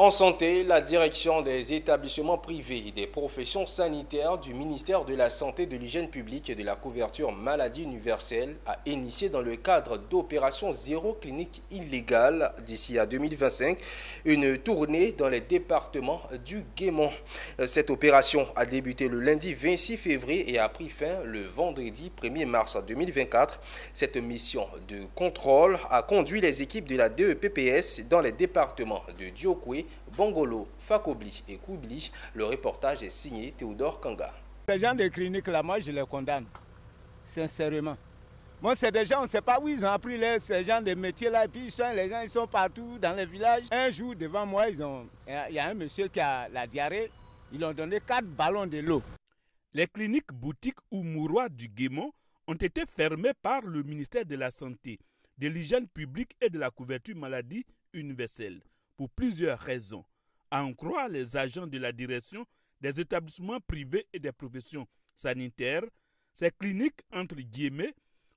En santé, la direction des établissements privés et des professions sanitaires du ministère de la Santé, de l'Hygiène publique et de la couverture maladie universelle a initié dans le cadre d'opération Zéro clinique illégale d'ici à 2025 une tournée dans les départements du Guémont. Cette opération a débuté le lundi 26 février et a pris fin le vendredi 1er mars 2024. Cette mission de contrôle a conduit les équipes de la DEPPS dans les départements de Diokwe, Bongolo, Fakobli et Koubli. Le reportage est signé Théodore Kanga. Ces gens de clinique là, moi je les condamne, sincèrement. Moi c'est des gens, on ne sait pas où ils ont appris ces gens de métiers là, et puis les gens ils sont partout dans les villages. Un jour devant moi, il y a un monsieur qui a la diarrhée, ils lui ont donné 4 ballons de l'eau. Les cliniques boutiques ou mouroirs du Guémont ont été fermées par le ministère de la Santé, de l'Hygiène publique et de la couverture maladie universelle pour plusieurs raisons. À en croire les agents de la direction des établissements privés et des professions sanitaires, ces cliniques, entre guillemets,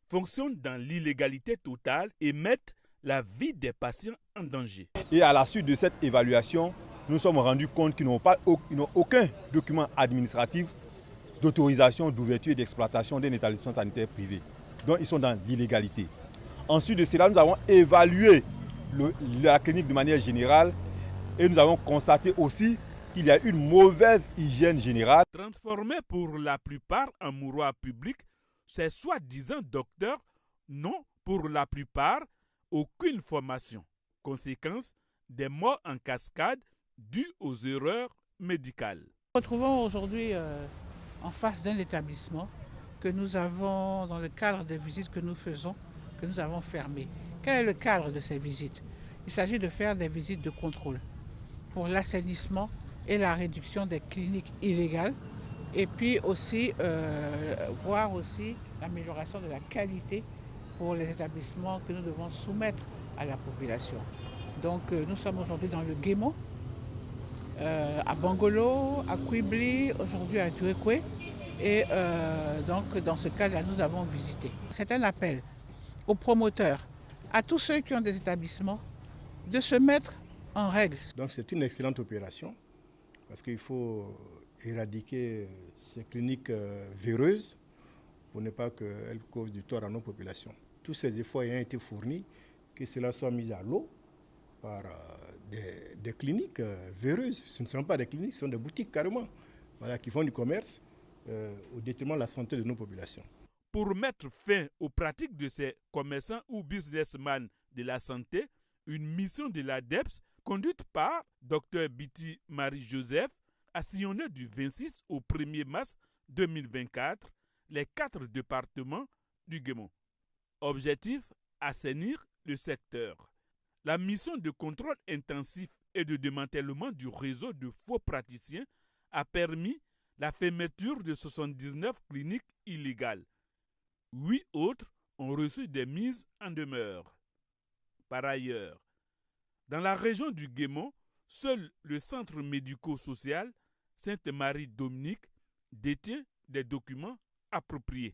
fonctionnent dans l'illégalité totale et mettent la vie des patients en danger. Et à la suite de cette évaluation, nous sommes rendus compte qu'ils n'ont aucun document administratif d'autorisation d'ouverture et d'exploitation d'un établissement sanitaire privé. Donc ils sont dans l'illégalité. Ensuite de cela, nous avons évalué la clinique de manière générale et nous avons constaté aussi qu'il y a une mauvaise hygiène générale. Transformés pour la plupart en mouroirs publics, ces soi-disant docteurs n'ont pour la plupart aucune formation. Conséquence, des morts en cascade dues aux erreurs médicales. Nous nous retrouvons aujourd'hui en face d'un établissement que nous avons, dans le cadre des visites que nous faisons, que nous avons fermé. Quel est le cadre de ces visites? Il s'agit de faire des visites de contrôle pour l'assainissement et la réduction des cliniques illégales et puis aussi voir aussi l'amélioration de la qualité pour les établissements que nous devons soumettre à la population. Donc nous sommes aujourd'hui dans le Guémont, à Bongolo, à Koubli, aujourd'hui à Diokwe et donc dans ce cadre-là nous avons visité. C'est un appel aux promoteurs, à tous ceux qui ont des établissements, de se mettre en règle. Donc c'est une excellente opération parce qu'il faut éradiquer ces cliniques véreuses pour ne pas qu'elles causent du tort à nos populations. Tous ces efforts ayant été fournis, que cela soit mis à l'eau par des cliniques véreuses. Ce ne sont pas des cliniques, ce sont des boutiques carrément, voilà, qui font du commerce au détriment de la santé de nos populations. Pour mettre fin aux pratiques de ces commerçants ou businessmen de la santé, une mission de l'ADEPS, conduite par Dr Biti Marie-Joseph, a sillonné du 26 au 1er mars 2024 les 4 départements du Guémont. Objectif, assainir le secteur. La mission de contrôle intensif et de démantèlement du réseau de faux praticiens a permis la fermeture de 79 cliniques illégales. 8 autres ont reçu des mises en demeure. Par ailleurs, dans la région du Guémont, seul le centre médico-social Sainte-Marie-Dominique détient des documents appropriés.